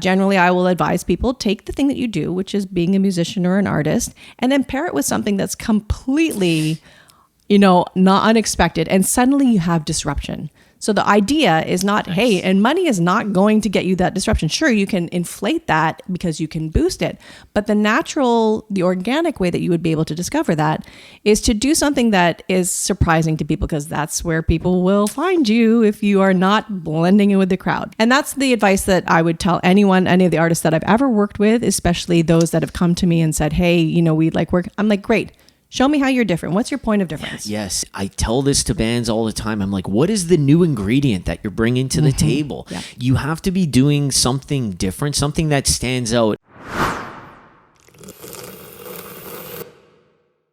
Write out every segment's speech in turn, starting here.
Generally, I will advise people take the thing that you do, which is being a musician or an artist, and then pair it with something that's completely, not unexpected. And suddenly you have disruption. So the idea is not, hey, and money is not going to get you that disruption. Sure, you can inflate that because you can boost it. But the organic way that you would be able to discover that is to do something that is surprising to people, because that's where people will find you if you are not blending in with the crowd. And that's the advice that I would tell anyone, any of the artists that I've ever worked with, especially those that have come to me and said, hey, we'd like work. I'm like, great. Show me how you're different. What's your point of difference? Yes. I tell this to bands all the time. I'm like, what is the new ingredient that you're bringing to the table? Yeah. You have to be doing something different, something that stands out.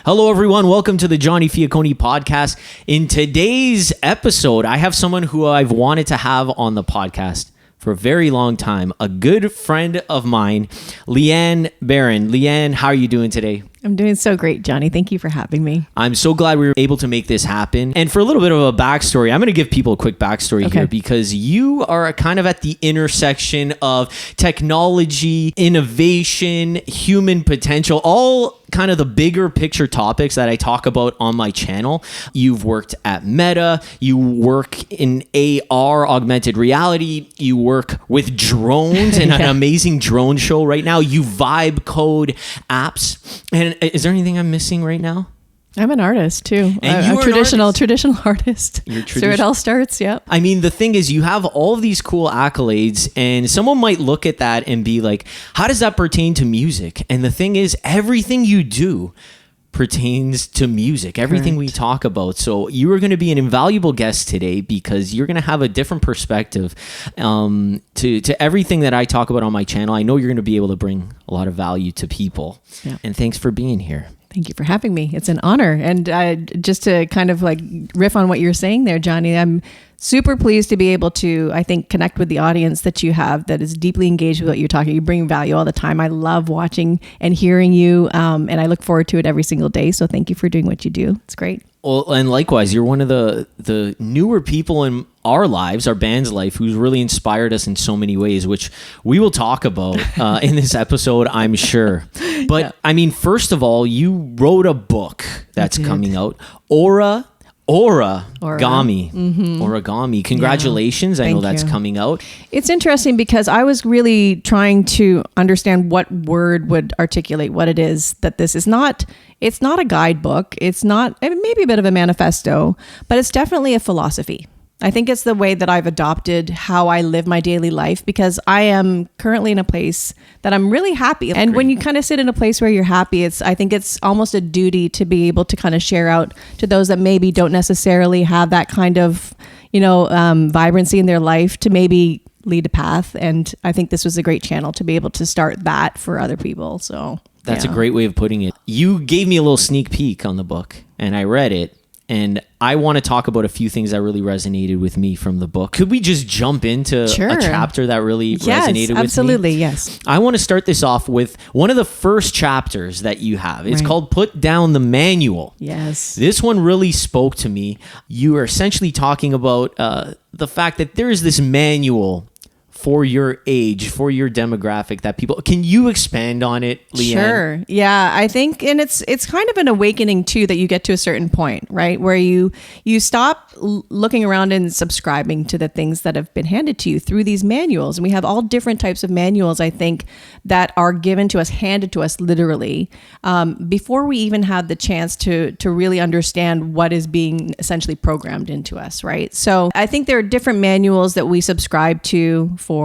Hello, everyone. Welcome to the Johnny Fiacconi podcast. In today's episode, I have someone who I've wanted to have on the podcast for a very long time, a good friend of mine, Lianne Baron. Lianne, how are you doing today? I'm doing so great, Johnny. Thank you for having me. I'm so glad we were able to make this happen. And for a little bit of a backstory, I'm going to give people a quick backstory here, because you are kind of at the intersection of technology, innovation, human potential, all kind of the bigger picture topics that I talk about on my channel. You've worked at Meta, you work in AR, augmented reality, you work with drones and an amazing drone show right now. You vibe code apps. And is there anything I'm missing right now? I'm an artist too. And I'm a traditional artist. So it all starts, yeah. I mean, the thing is, you have all of these cool accolades, and someone might look at that and be like, how does that pertain to music? And the thing is, everything you do pertains to music, everything we talk about. So you are going to be an invaluable guest today, because you're going to have a different perspective to everything that I talk about on my channel. I know you're going to be able to bring a lot of value to people. Yeah. And thanks for being here. Thank you for having me. It's an honor. And just to kind of like riff on what you're saying there, Johnny, I'm super pleased to be able to, I think, connect with the audience that you have that is deeply engaged with what you're talking. You bring value all the time. I love watching and hearing you, and I look forward to it every single day. So thank you for doing what you do. It's great. Well, and likewise, you're one of the newer people in our lives, our band's life, who's really inspired us in so many ways, which we will talk about in this episode, I'm sure. But I mean, first of all, you wrote a book that's coming out, Auragami. Auragami. Congratulations. I know that's coming out. It's interesting because I was really trying to understand what word would articulate what it is that this is not. It's not a guidebook. It's not, maybe a bit of a manifesto, but it's definitely a philosophy. I think it's the way that I've adopted how I live my daily life, because I am currently in a place that I'm really happy. And when you kind of sit in a place where you're happy, I think it's almost a duty to be able to kind of share out to those that maybe don't necessarily have that kind of, vibrancy in their life to maybe lead a path. And I think this was a great channel to be able to start that for other people. So that's a great way of putting it. You gave me a little sneak peek on the book, and I read it. And I want to talk about a few things that really resonated with me from the book. Could we just jump into a chapter that really resonated with me? Absolutely, yes. I want to start this off with one of the first chapters that you have. It's called Put Down the Manual. Yes. This one really spoke to me. You are essentially talking about the fact that there is this manual for your age, for your demographic that people... Can you expand on it, Lianne? Sure. Yeah, I think, and it's kind of an awakening too, that you get to a certain point, right? Where you stop looking around and subscribing to the things that have been handed to you through these manuals. And we have all different types of manuals, I think, that are given to us, handed to us literally, before we even had the chance to really understand what is being essentially programmed into us, right? So I think there are different manuals that we subscribe to for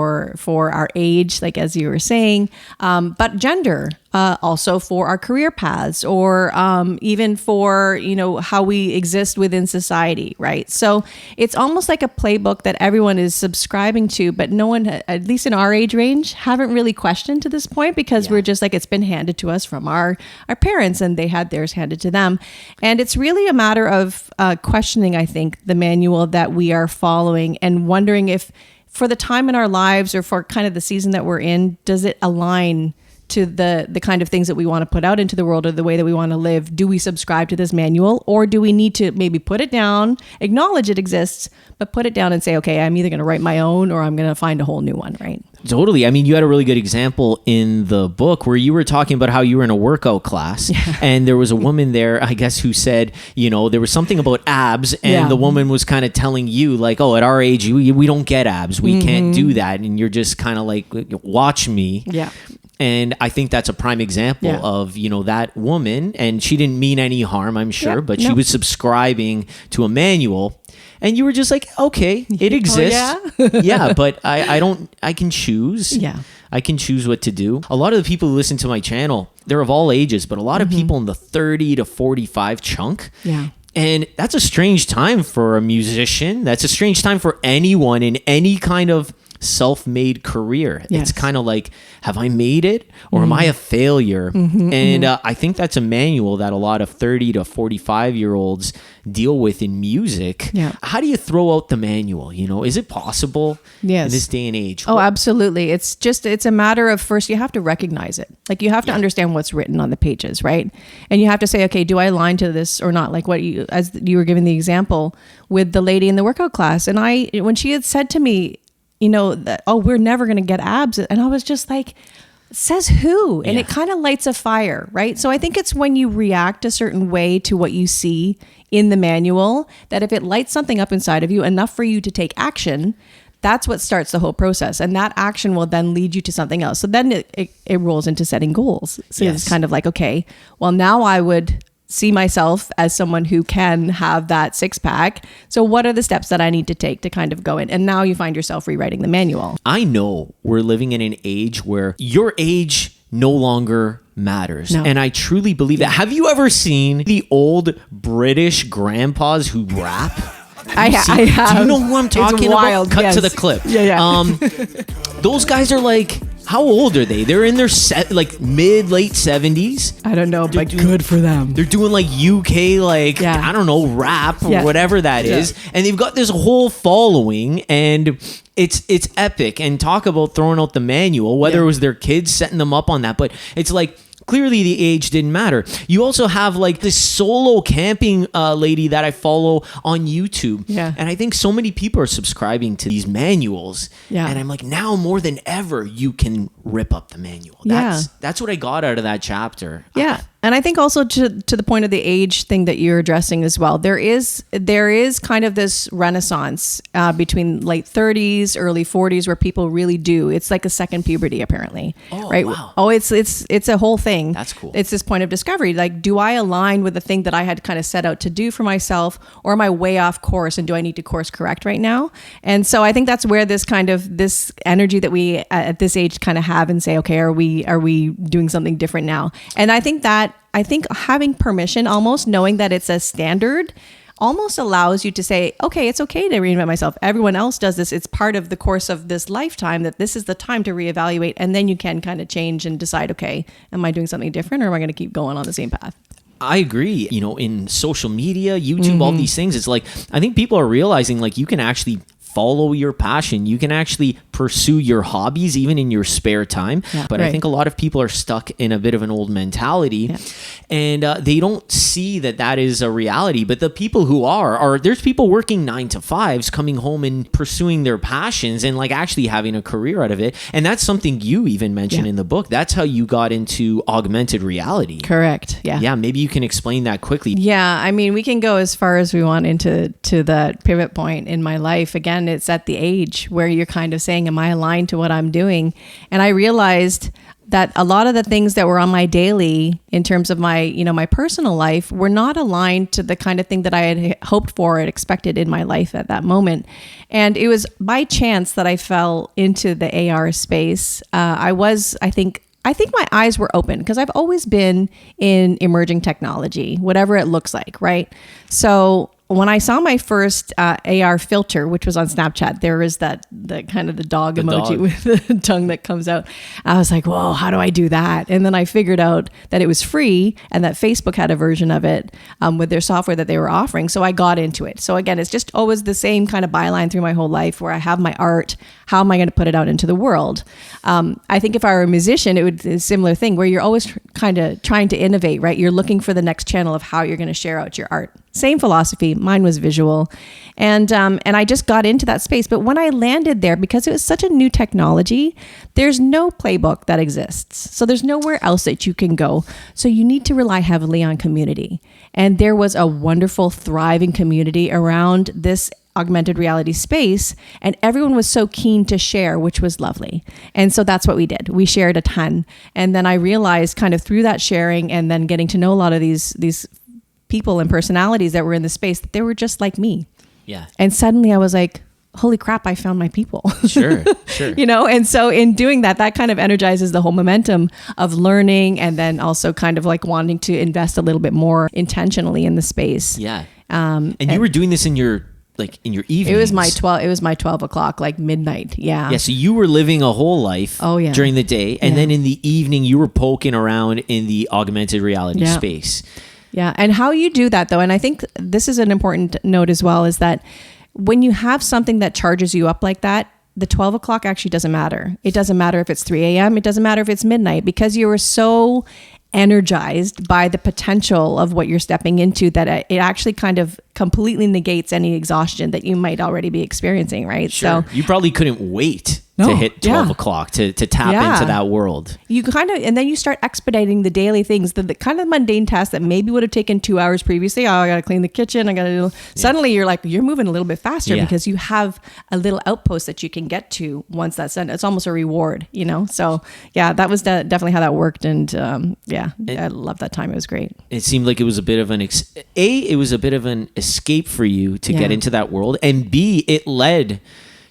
our age, like as you were saying, but gender, also for our career paths, or even for, how we exist within society, right? So it's almost like a playbook that everyone is subscribing to, but no one, at least in our age range, haven't really questioned to this point, because we're just like, it's been handed to us from our parents, and they had theirs handed to them. And it's really a matter of questioning, I think, the manual that we are following, and wondering if for the time in our lives, or for kind of the season that we're in, does it align to the kind of things that we want to put out into the world or the way that we want to live, do we subscribe to this manual, or do we need to maybe put it down, acknowledge it exists, but put it down and say, okay, I'm either going to write my own or I'm going to find a whole new one, right? Totally. I mean, you had a really good example in the book where you were talking about how you were in a workout class and there was a woman there, I guess, who said, there was something about abs, and the woman was kind of telling you like, oh, at our age, we don't get abs. We can't do that. And you're just kind of like, watch me. Yeah. And I think that's a prime example of, that woman, and she didn't mean any harm, I'm sure, but she was subscribing to a manual. And you were just like, okay, it exists. But I can choose. Yeah. I can choose what to do. A lot of the people who listen to my channel, they're of all ages, but a lot of people in the 30 to 45 chunk. Yeah. And that's a strange time for a musician. That's a strange time for anyone in any kind of self-made career. Yes. It's kind of like, have I made it or am I a failure? And I think that's a manual that a lot of 30 to 45 year olds deal with in music. Yeah. How do you throw out the manual? Is it possible in this day and age? Oh, absolutely. It's a matter of, first you have to recognize it. Like you have to understand what's written on the pages, right? And you have to say, okay, do I align to this or not? Like as you were giving the example with the lady in the workout class. And when she had said to me, that, oh, we're never going to get abs. And I was just like, says who? And it kind of lights a fire, right? So I think it's when you react a certain way to what you see in the manual, that if it lights something up inside of you enough for you to take action, that's what starts the whole process. And that action will then lead you to something else. So then it rolls into setting goals. So it's kind of like, okay, well, now I would see myself as someone who can have that 6-pack. So what are the steps that I need to take to kind of go in? And now you find yourself rewriting the manual. I know we're living in an age where your age no longer matters. No. And I truly believe that. Have you ever seen the old British grandpas who rap? I have. Do you know who I'm talking about? Cut to the clip. Those guys are like, how old are they? They're in their late 70s. I don't know, but good for them. They're doing like UK, I don't know, rap or whatever that is. And they've got this whole following, and it's epic. And talk about throwing out the manual, whether it was their kids setting them up on that. But it's like, clearly the age didn't matter. You also have like this solo camping lady that I follow on YouTube. Yeah. And I think so many people are subscribing to these manuals. Yeah. And I'm like, now more than ever, you can rip up the manual. That's what I got out of that chapter. Yeah. And I think also to the point of the age thing that you're addressing as well, there is kind of this renaissance between late 30s, early 40s, where people really do. It's like a second puberty, apparently. Oh, right? Wow. Oh, it's a whole thing. That's cool. It's this point of discovery. Like, do I align with the thing that I had kind of set out to do for myself, or am I way off course, and do I need to course correct right now? And so I think that's where this energy that we at this age kind of have and say, okay, are we doing something different now? And I think having permission, almost knowing that it's a standard, almost allows you to say, okay, it's okay to reinvent myself. Everyone else does this. It's part of the course of this lifetime, that this is the time to reevaluate. And then you can kind of change and decide, okay, am I doing something different, or am I going to keep going on the same path? I agree. In social media, YouTube, all these things, it's like, I think people are realizing like you can actually follow your passion. You can actually pursue your hobbies even in your spare time. Yeah, but I think a lot of people are stuck in a bit of an old mentality, and they don't see that is a reality. But the people who are there's people working 9-to-5s, coming home and pursuing their passions and like actually having a career out of it. And that's something you even mentioned in the book. That's how you got into augmented reality. Correct. Yeah. Yeah. Maybe you can explain that quickly. Yeah. I mean, we can go as far as we want into that pivot point in my life. Again, it's at the age where you're kind of saying, am I aligned to what I'm doing? And I realized that a lot of the things that were on my daily in terms of my, my personal life were not aligned to the kind of thing that I had hoped for and expected in my life at that moment. And it was by chance that I fell into the AR space. I think my eyes were open because I've always been in emerging technology, whatever it looks like, right? So when I saw my first AR filter, which was on Snapchat, there is the kind of the dog emoji with the tongue that comes out. I was like, whoa, how do I do that? And then I figured out that it was free and that Facebook had a version of it with their software that they were offering. So I got into it. So again, it's just always the same kind of byline through my whole life where I have my art. How am I going to put it out into the world? I think if I were a musician, it would be a similar thing where you're always kind of trying to innovate, right? You're looking for the next channel of how you're going to share out your art. Same philosophy. Mine was visual. And I just got into that space. But when I landed there, because it was such a new technology, there's no playbook that exists. So there's nowhere else that you can go. So you need to rely heavily on community. And there was a wonderful, thriving community around this augmented reality space, and everyone was so keen to share, which was lovely. And so that's what we did. We shared a ton. And then I realized kind of through that sharing and then getting to know a lot of these people and personalities that were in the space, that they were just like me. Yeah. And suddenly I was like, holy crap, I found my people. Sure. And so in doing that kind of energizes the whole momentum of learning and then also kind of like wanting to invest a little bit more intentionally in the space. Yeah. And you were doing this in your evenings. It was my 12 o'clock, like midnight. Yeah. Yeah. So you were living a whole life during the day. And then in the evening, you were poking around in the augmented reality space. Yeah. And how you do that though, and I think this is an important note as well, is that when you have something that charges you up like that, the 12 o'clock actually doesn't matter. It doesn't matter if it's 3 a.m. It doesn't matter if it's midnight, because you were so energized by the potential of what you're stepping into that it actually kind of completely negates any exhaustion that you might already be experiencing, right? Sure. So you probably couldn't wait to hit 12 o'clock to tap into that world. You kind of, and then you start expediting the daily things, the kind of mundane tasks that maybe would have taken 2 hours previously. Oh, I got to clean the kitchen. I got to do. Suddenly you're moving a little bit faster because you have a little outpost that you can get to once that's done. It's almost a reward, So that was definitely how that worked. And I love that time. It was great. It seemed like it was a bit of an, it was a bit of an escape for you to get into that world. And B, it led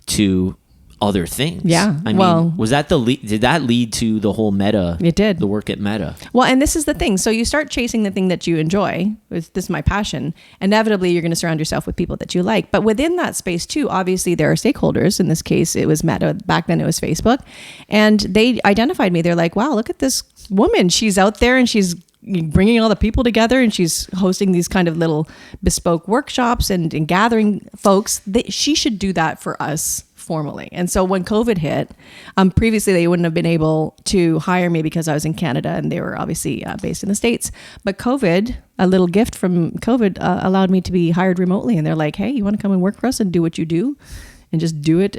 to other things. Yeah. I mean, was that did that lead to the whole Meta? It did. The work at Meta. Well, and this is the thing. So you start chasing the thing that you enjoy. This is my passion. Inevitably, you're going to surround yourself with people that you like. But within that space too, obviously there are stakeholders. In this case, it was Meta. Back then it was Facebook. And they identified me. They're like, wow, look at this woman. She's out there and she's bringing all the people together and she's hosting these kind of little bespoke workshops and gathering folks. She should do that for us formally. And so when COVID hit, previously they wouldn't have been able to hire me because I was in Canada and they were obviously based in the States. But COVID, a little gift from COVID, allowed me to be hired remotely. And they're like, hey, you want to come and work for us and do what you do? And just do it,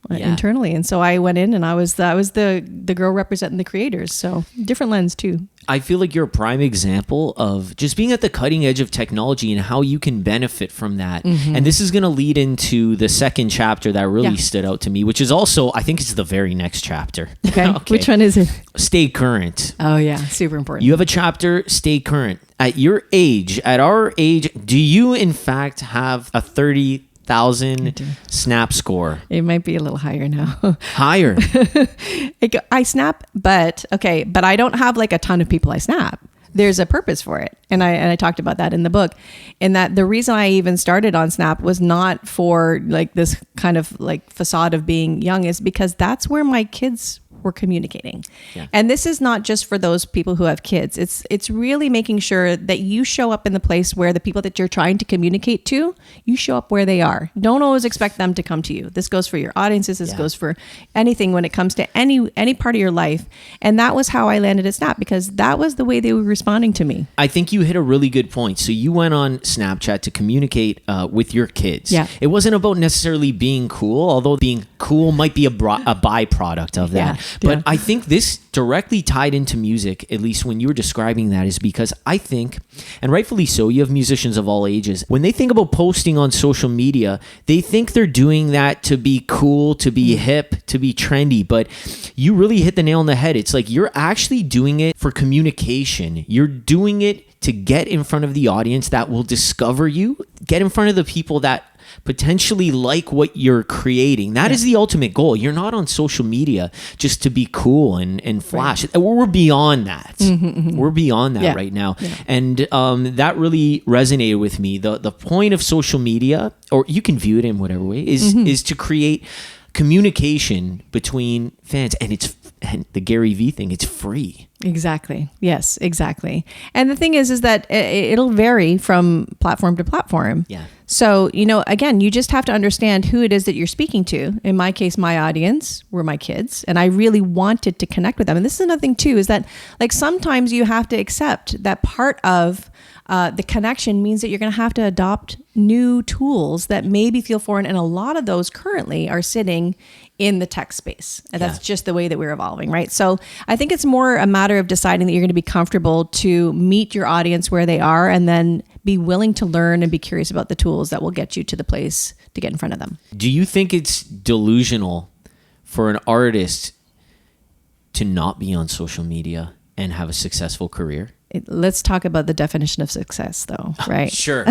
internally. And so I went in and I was the girl representing the creators. So different lens too. I feel like you're a prime example of just being at the cutting edge of technology and how you can benefit from that. Mm-hmm. And this is going to lead into the second chapter that really stood out to me, which is also, I think it's the very next chapter. Okay. Which one is it? Stay current. Oh yeah. Super important. You have a chapter, stay current. At your age, at our age, do you in fact have a 30,000 snap score? It might be a little higher now. Higher. I snap, but I don't have like a ton of people I snap. There's a purpose for it. And I talked about that in the book. And that the reason I even started on Snap was not for like this kind of like facade of being young, is because that's where my kids were communicating. Yeah. And this is not just for those people who have kids. It's really making sure that you show up in the place where the people that you're trying to communicate to, you show up where they are. Don't always expect them to come to you. This goes for your audiences. This goes for anything when it comes to any part of your life. And that was how I landed at Snap, because that was the way they were responding to me. I think you hit a really good point. So you went on Snapchat to communicate with your kids. Yeah. It wasn't about necessarily being cool, although being cool might be a byproduct of that. Yeah. But I think this directly tied into music, at least when you were describing that, is because I think, and rightfully so, you have musicians of all ages. When they think about posting on social media, they think they're doing that to be cool, to be hip, to be trendy. But you really hit the nail on the head. It's like you're actually doing it for communication. You're doing it to get in front of the audience that will discover you, get in front of the people that potentially like what you're creating. That is the ultimate goal. You're not on social media just to be cool and flash. Right. We're beyond that. We're beyond that right now. Yeah. And that really resonated with me. The point of social media, or you can view it in whatever way, is to create communication between fans. And the Gary Vee thing, it's free. Exactly. Yes, exactly. And the thing is that it'll vary from platform to platform. Yeah. So, again, you just have to understand who it is that you're speaking to. In my case, my audience were my kids, and I really wanted to connect with them. And this is another thing too, is that like sometimes you have to accept that part of the connection means that you're going to have to adopt new tools that maybe feel foreign. And a lot of those currently are sitting in the tech space. And that's just the way that we're evolving, right? So I think it's more a matter of deciding that you're going to be comfortable to meet your audience where they are, and then be willing to learn and be curious about the tools that will get you to the place to get in front of them. Do you think it's delusional for an artist to not be on social media and have a successful career? Let's talk about the definition of success, though, right? Sure.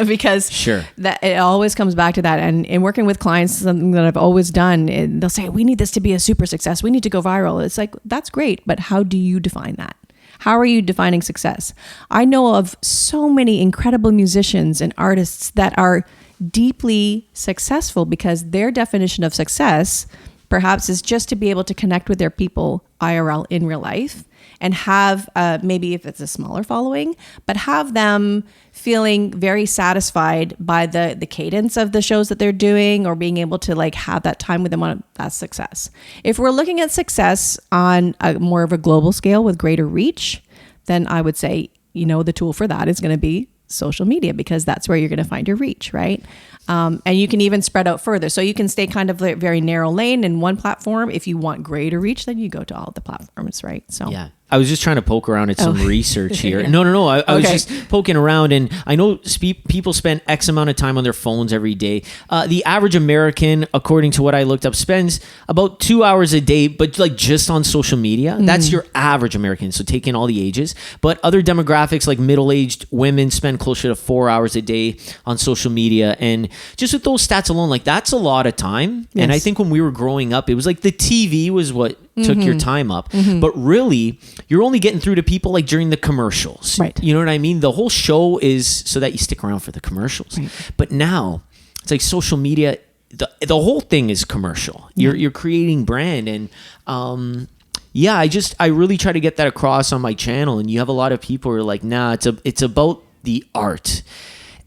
Because that it always comes back to that. And in working with clients, something that I've always done, they'll say, we need this to be a super success. We need to go viral. It's like, that's great, but how do you define that? How are you defining success? I know of so many incredible musicians and artists that are deeply successful because their definition of success perhaps is just to be able to connect with their people IRL in real life, and have maybe if it's a smaller following, but have them feeling very satisfied by the cadence of the shows that they're doing, or being able to like have that time with them on that's success. If we're looking at success on a more of a global scale with greater reach, then I would say, the tool for that is going to be social media, because that's where you're going to find your reach, right? And you can even spread out further. So you can stay kind of like very narrow lane in one platform. If you want greater reach, then you go to all the platforms, right? So yeah. I was just trying to poke around at some research here. No. I was just poking around, and I know people spend X amount of time on their phones every day. The average American, according to what I looked up, spends about 2 hours a day, but like just on social media. That's your average American. So taking all the ages, but other demographics like middle-aged women spend closer to 4 hours a day on social media. And just with those stats alone, like that's a lot of time. Yes. And I think when we were growing up, it was like the TV was what took your time up. But really, you're only getting through to people like during the commercials. Right. You know what I mean? The whole show is so that you stick around for the commercials. Right. But now it's like social media, the whole thing is commercial. You're creating brand. And I really try to get that across on my channel. And you have a lot of people who are like, nah, it's about the art.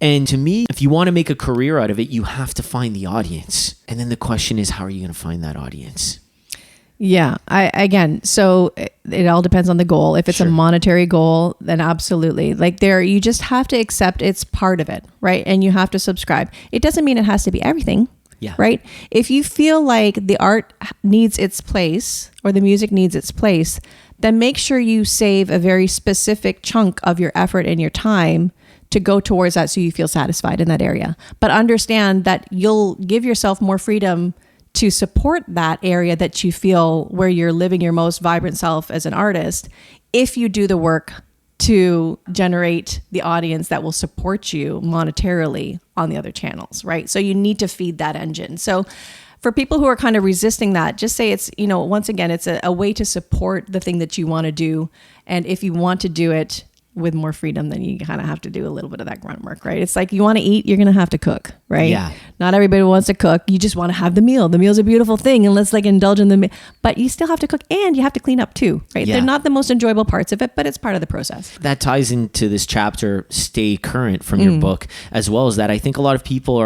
And to me, if you want to make a career out of it, you have to find the audience. And then the question is, how are you going to find that audience? Yeah. So it all depends on the goal. If it's a monetary goal, then absolutely. Like you just have to accept it's part of it, right? And you have to subscribe. It doesn't mean it has to be everything. Yeah. Right. If you feel like the art needs its place or the music needs its place, then make sure you save a very specific chunk of your effort and your time to go towards that, so you feel satisfied in that area. But understand that you'll give yourself more freedom to support that area that you feel where you're living your most vibrant self as an artist, if you do the work to generate the audience that will support you monetarily on the other channels, right? So you need to feed that engine. So for people who are kind of resisting that, just say it's, once again, it's a way to support the thing that you want to do. And if you want to do it with more freedom, then you kind of have to do a little bit of that grunt work, right? It's like you want to eat, you're going to have to cook, right? Yeah. Not everybody wants to cook. You just want to have the meal. The meal's a beautiful thing, and let's like indulge in the meal. But you still have to cook, and you have to clean up too, right? Yeah. They're not the most enjoyable parts of it, but it's part of the process. That ties into this chapter, Stay Current, from your book, as well as that. I think a lot of people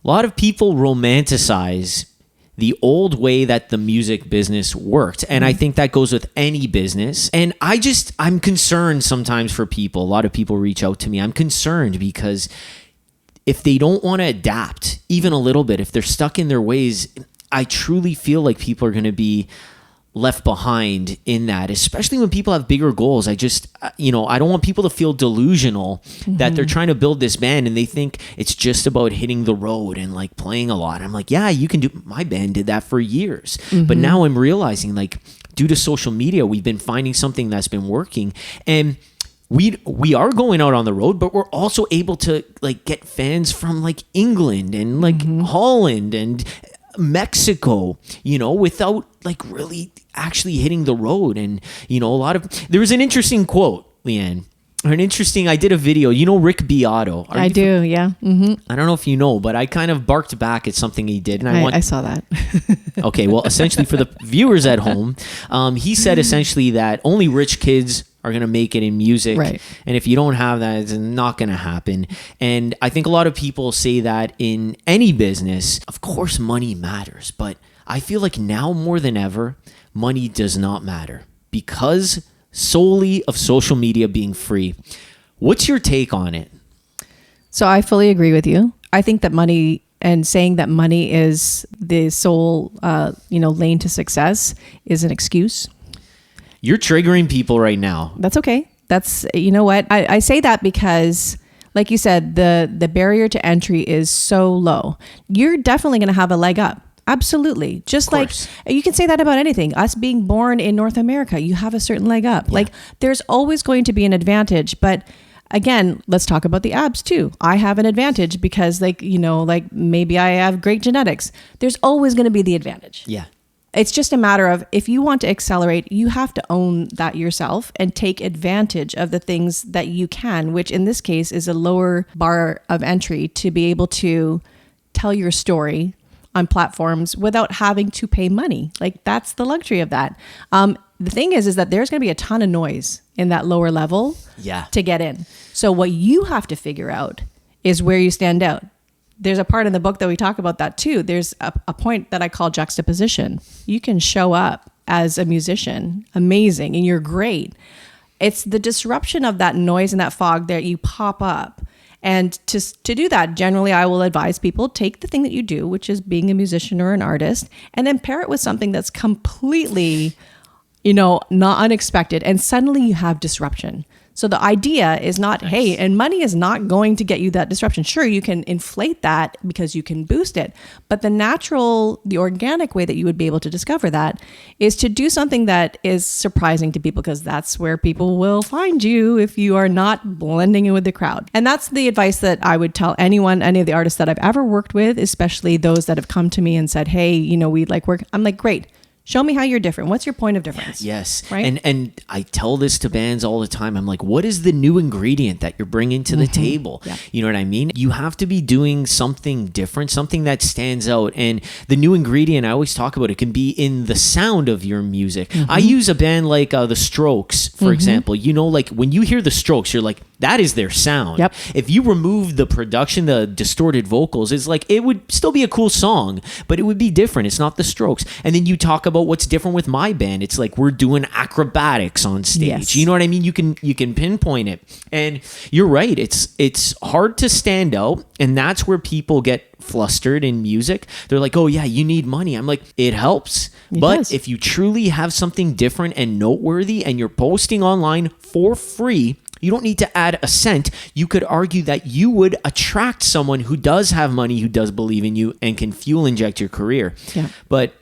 romanticize the old way that the music business worked. And I think that goes with any business. And I'm concerned sometimes for people. A lot of people reach out to me. I'm concerned because if they don't want to adapt even a little bit, if they're stuck in their ways, I truly feel like people are going to be left behind in that, especially when people have bigger goals. I don't want people to feel delusional that they're trying to build this band and they think it's just about hitting the road and like playing a lot. I'm like, yeah, you can do. My band did that for years. But now I'm realizing, like, due to social media, we've been finding something that's been working. And we are going out on the road, but we're also able to like get fans from like England and like Holland and Mexico, without like really actually hitting the road. And there was an interesting quote, Lianne. I did a video. Rick Beato. I do, yeah. Mm-hmm. I don't know if you know, but I kind of barked back at something he did. And I saw that. Okay, well, essentially for the viewers at home, he said essentially that only rich kids are going to make it in music. Right. And if you don't have that, it's not going to happen. And I think a lot of people say that in any business, of course, money matters. But I feel like now more than ever, money does not matter because solely of social media being free. What's your take on it? So I fully agree with you. I think that money and saying that money is the sole, lane to success is an excuse. You're triggering people right now. That's okay. That's, you know what? I say that because, like you said, the barrier to entry is so low. You're definitely going to have a leg up. Absolutely. Just like you can say that about anything. Us being born in North America, you have a certain leg up. Yeah. Like there's always going to be an advantage. But again, let's talk about the abs too. I have an advantage because maybe I have great genetics. There's always going to be the advantage. Yeah. It's just a matter of if you want to accelerate, you have to own that yourself and take advantage of the things that you can, which in this case is a lower bar of entry to be able to tell your story on platforms without having to pay money. Like that's the luxury of that. The thing is that there's going to be a ton of noise in that lower level to get in. So what you have to figure out is where you stand out. There's a part in the book that we talk about that too. There's a point that I call juxtaposition. You can show up as a musician, amazing, and you're great. It's the disruption of that noise and that fog that you pop up. And to do that, generally, I will advise people, take the thing that you do, which is being a musician or an artist, and then pair it with something that's completely, not unexpected. And suddenly you have disruption. So the idea is not, hey, and money is not going to get you that disruption. Sure, you can inflate that because you can boost it. But the organic way that you would be able to discover that is to do something that is surprising to people, because that's where people will find you if you are not blending in with the crowd. And that's the advice that I would tell any of the artists that I've ever worked with, especially those that have come to me and said, hey, we'd like work. I'm like, great. Show me how you're different. What's your point of difference? Yes. Right. And I tell this to bands all the time. I'm like, what is the new ingredient that you're bringing to the table? Yeah. You know what I mean? You have to be doing something different, something that stands out. And the new ingredient, I always talk about, it can be in the sound of your music. I use a band like The Strokes, for example. Like when you hear The Strokes, you're like, that is their sound. Yep. If you remove the production, the distorted vocals, it's like, it would still be a cool song, but it would be different. It's not The Strokes. And then you talk about what's different with my band. It's like we're doing acrobatics on stage. Yes. You know what I mean? You can pinpoint it. And you're right. It's hard to stand out. And that's where people get flustered in music. They're like, oh yeah, you need money. I'm like, it helps. But if you truly have something different and noteworthy and you're posting online for free, you don't need to add a cent. You could argue that you would attract someone who does have money, who does believe in you, and can fuel inject your career. Yeah. But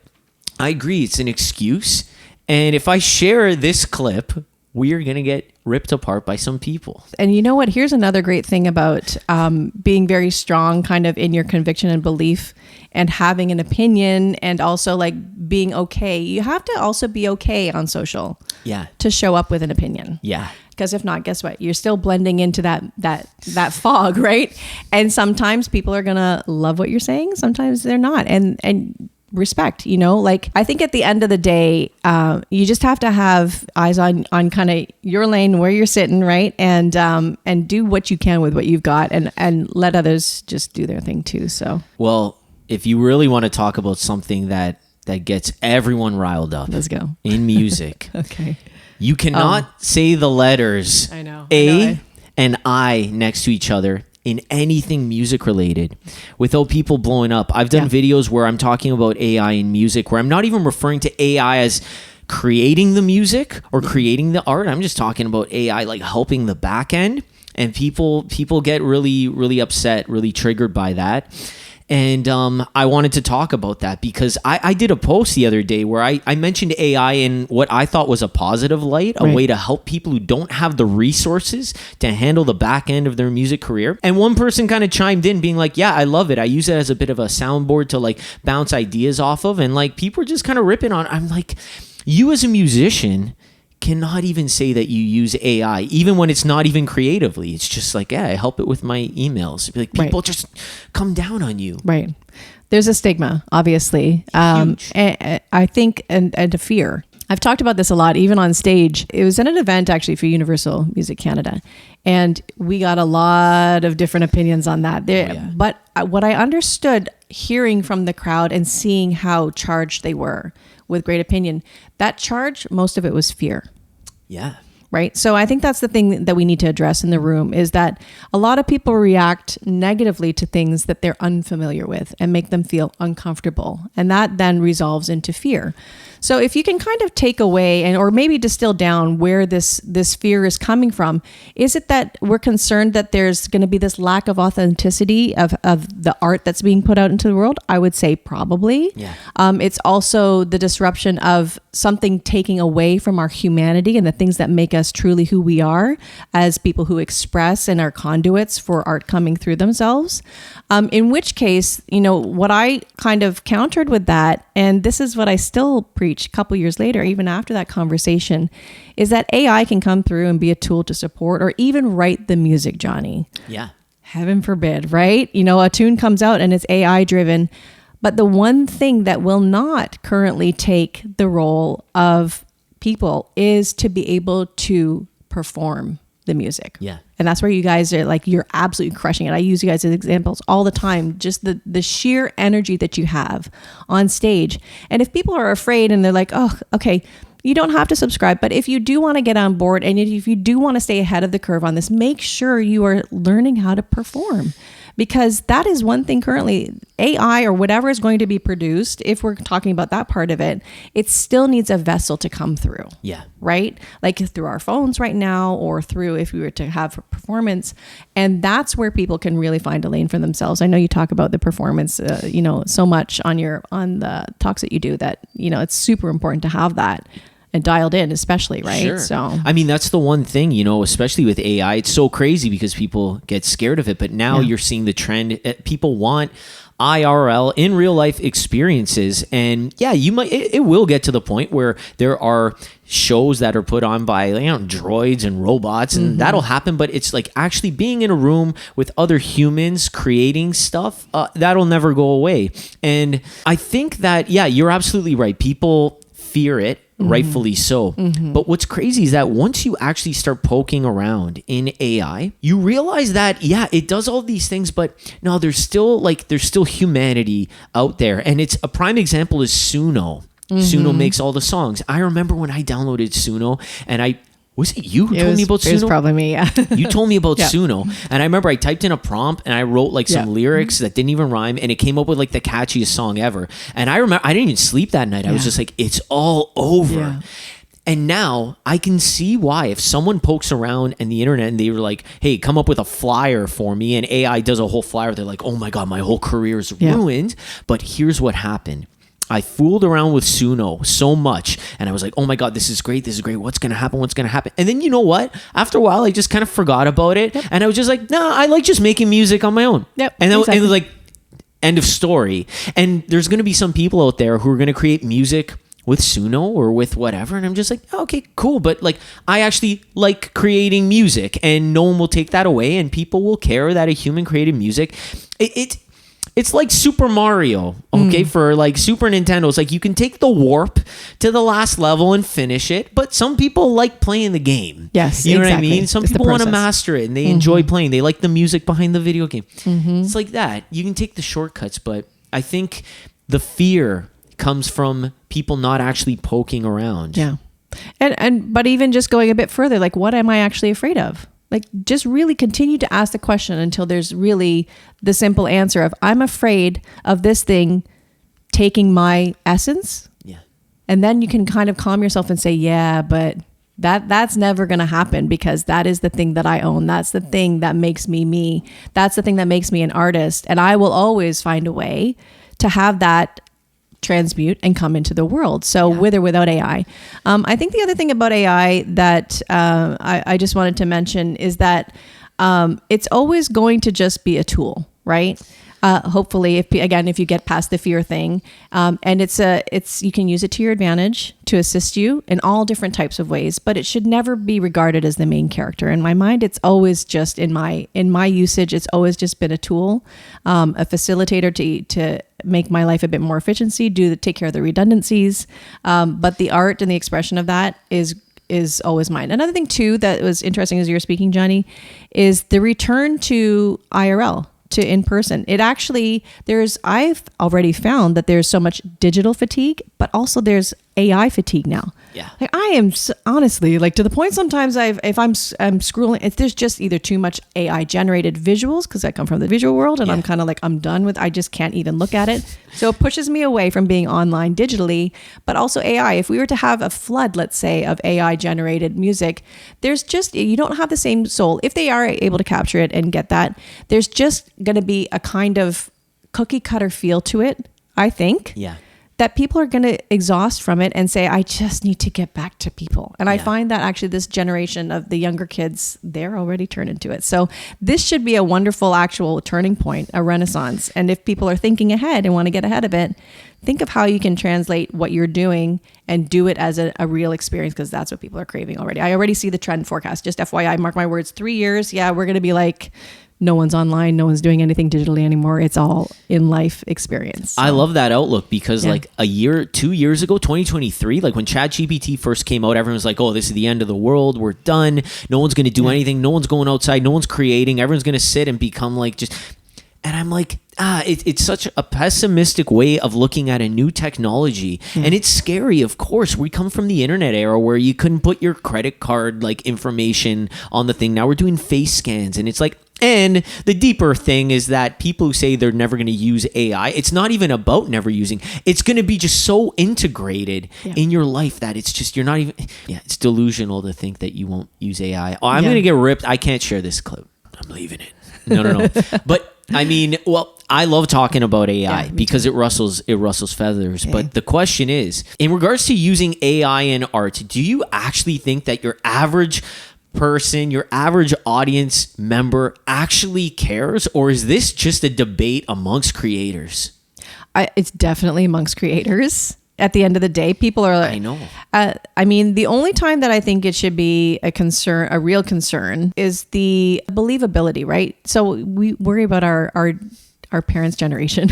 I agree, it's an excuse. And if I share this clip, we are going to get ripped apart by some people. And you know what? Here's another great thing about being very strong kind of in your conviction and belief and having an opinion, and also like being okay. You have to also be okay on social to show up with an opinion. Yeah. Because if not, guess what? You're still blending into that fog, right? And sometimes people are gonna love what you're saying. Sometimes they're not. And respect, like I think at the end of the day, you just have to have eyes on kind of your lane, where you're sitting, right? And do what you can with what you've got, and let others just do their thing too. So, well, if you really want to talk about something that gets everyone riled up, let's go in music. Okay. You cannot say the letters A and I next to each other in anything music related without people blowing up. I've done videos where I'm talking about AI in music, where I'm not even referring to AI as creating the music or creating the art. I'm just talking about AI like helping the back end, and people get really, really upset, really triggered by that. And I wanted to talk about that because I did a post the other day where I mentioned AI in what I thought was a positive light, a way to help people who don't have the resources to handle the back end of their music career. And one person kind of chimed in being like, yeah, I love it. I use it as a bit of a soundboard to like bounce ideas off of. And like people are just kind of ripping on it. I'm like, you as a musician cannot even say that you use AI, even when it's not even creatively. It's just like, yeah, I help it with my emails. Like people just come down on you. Right. There's a stigma, obviously. Huge. And I think, and a fear. I've talked about this a lot, even on stage. It was at an event actually for Universal Music Canada. And we got a lot of different opinions on that. But what I understood hearing from the crowd and seeing how charged they were with great opinion, that charge, most of it was fear. Yeah. Right. So I think that's the thing that we need to address in the room is that a lot of people react negatively to things that they're unfamiliar with and make them feel uncomfortable. And that then resolves into fear. So if you can kind of take away or maybe distill down where this fear is coming from, is it that we're concerned that there's going to be this lack of authenticity of the art that's being put out into the world? I would say probably. Yeah. It's also the disruption of something taking away from our humanity and the things that make us truly who we are as people who express and are conduits for art coming through themselves. In which case, what I kind of countered with that, and this is what I still preach a couple years later, even after that conversation, is that AI can come through and be a tool to support or even write the music, Johnny. Yeah. Heaven forbid, right? A tune comes out and it's AI driven. But the one thing that will not currently take the role of people is to be able to perform the music. Yeah. And that's where you guys are like, you're absolutely crushing it. I use you guys as examples all the time, just the sheer energy that you have on stage. And if people are afraid and they're like, oh, okay, you don't have to subscribe, but if you do want to get on board and if you do want to stay ahead of the curve on this, make sure you are learning how to perform. Because that is one thing currently, AI or whatever is going to be produced, if we're talking about that part of it, it still needs a vessel to come through. Yeah. Right? Like through our phones right now or through if we were to have performance. And that's where people can really find a lane for themselves. I know you talk about the performance, so much on the talks that you do that, it's super important to have that. And dialed in, especially, right? Sure. So, I mean, that's the one thing, especially with AI, it's so crazy because people get scared of it. But now you're seeing the trend. People want IRL in real life experiences. And yeah, it will get to the point where there are shows that are put on by droids and robots, and that'll happen. But it's like actually being in a room with other humans creating stuff, that'll never go away. And I think that, yeah, you're absolutely right. People fear it. Rightfully so. But what's crazy is that once you actually start poking around in AI, you realize that, yeah, it does all these things, but no, there's still humanity out there. And it's a prime example is Suno. Suno makes all the songs. I remember when I downloaded Suno and was it you who told me about Suno? It was probably me, yeah. You told me about Suno. And I remember I typed in a prompt and I wrote some lyrics that didn't even rhyme, and it came up with the catchiest song ever. And I remember I didn't even sleep that night. I was just like, it's all over. Yeah. And now I can see why if someone pokes around in the internet and they were like, hey, come up with a flyer for me, and AI does a whole flyer, they're like, oh my God, my whole career is ruined. But here's what happened. I fooled around with Suno so much, and I was like, oh my God, this is great. What's going to happen? And then you know what? After a while, I just kind of forgot about it. Yep. And I was just like, no, I like just making music on my own. Yep. And then it was like, end of story. And there's going to be some people out there who are going to create music with Suno or with whatever. And I'm just like, oh, okay, cool. But I actually like creating music, and no one will take that away. And people will care that a human created music. It's like Super Mario, okay, for Super Nintendo. It's like you can take the warp to the last level and finish it, but some people like playing the game. Yes, you know exactly. what I mean? Some people want to master it and they enjoy playing. They like the music behind the video game. It's like that. You can take the shortcuts, but I think the fear comes from people not actually poking around. Yeah. But even just going a bit further, what am I actually afraid of? Just really continue to ask the question until there's really the simple answer of, I'm afraid of this thing taking my essence. Yeah. And then you can kind of calm yourself and say, yeah, but That's never going to happen, because that is the thing that I own. That's the thing that makes me me. That's the thing that makes me an artist. And I will always find a way to have that transmute and come into the world. So with or without AI. I think the other thing about AI that I just wanted to mention is that it's always going to just be a tool, right? Hopefully, if you get past the fear thing, and you can use it to your advantage to assist you in all different types of ways, but it should never be regarded as the main character. In my mind, it's always just in my usage, it's always just been a tool, a facilitator to make my life a bit more efficiency, take care of the redundancies. But the art and the expression of that is always mine. Another thing too that was interesting as you were speaking, Johnny, is the return to IRL. To in person. I've already found that there's so much digital fatigue, but also there's AI fatigue now. Yeah. Like I am honestly, like, to the point sometimes if I'm scrolling, if there's just either too much AI generated visuals, because I come from the visual world, and I'm kind of like, I'm done with, I just can't even look at it. So it pushes me away from being online digitally, but also AI. If we were to have a flood, let's say, of AI generated music, you don't have the same soul. If they are able to capture it and get that, there's just going to be a kind of cookie cutter feel to it, I think. Yeah. That people are going to exhaust from it and say, I just need to get back to people. And I find that actually this generation of the younger kids, they're already turned into it. So this should be a wonderful actual turning point, a renaissance. And if people are thinking ahead and want to get ahead of it, think of how you can translate what you're doing and do it as a real experience, because that's what people are craving already. I already see the trend forecast. Just FYI, mark my words, 3 years. Yeah, we're going to be like, no one's online, no one's doing anything digitally anymore. It's all in life experience. So. I love that outlook, because like 2 years ago, 2023, like when ChatGPT first came out, everyone was like, oh, this is the end of the world. We're done. No one's going to do anything. No one's going outside. No one's creating. Everyone's going to sit and become like just... And I'm like, it's such a pessimistic way of looking at a new technology. And it's scary, of course. We come from the internet era where you couldn't put your credit card like information on the thing. Now we're doing face scans, and it's like... And the deeper thing is that people who say they're never going to use AI, it's not even about never using. It's going to be just so integrated in your life that it's just, you're not even... Yeah, it's delusional to think that you won't use AI. Oh, I'm going to get ripped. I can't share this clip. I'm leaving it. No. But I mean, well, I love talking about AI because it rustles feathers. Okay. But the question is, in regards to using AI in art, do you actually think that your average person, your average audience member actually cares, or is this just a debate amongst creators? It's definitely amongst creators. At the end of the day, people are like, I know. I mean, the only time that I think it should be a real concern, is the believability, right? So we worry about our parents' generation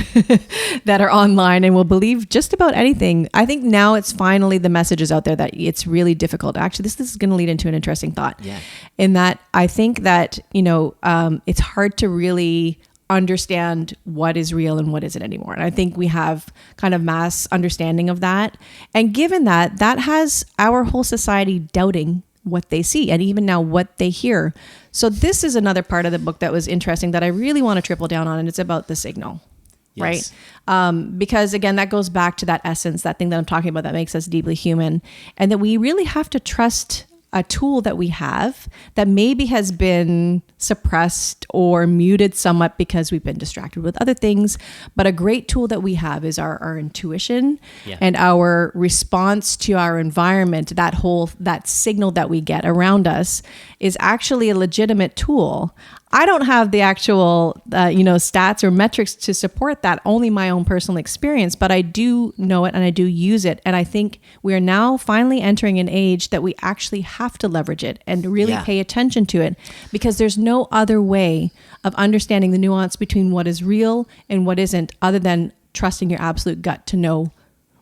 that are online and will believe just about anything. I think now it's finally the message is out there that it's really difficult. Actually, this is going to lead into an interesting thought. Yeah. In that I think that, it's hard to really understand what is real and what isn't anymore. And I think we have kind of mass understanding of that. And given that has our whole society doubting what they see and even now what they hear. So this is another part of the book that was interesting that I really want to triple down on, and it's about the signal. Yes. Right? Because again, that goes back to that essence, that thing that I'm talking about that makes us deeply human, and that we really have to trust a tool that we have that maybe has been suppressed or muted somewhat because we've been distracted with other things. But a great tool that we have is our intuition and our response to our environment. That signal that we get around us is actually a legitimate tool. I don't have the actual, stats or metrics to support that, only my own personal experience, but I do know it and I do use it. And I think we are now finally entering an age that we actually have to leverage it and really pay attention to it, because there's no other way of understanding the nuance between what is real and what isn't, other than trusting your absolute gut to know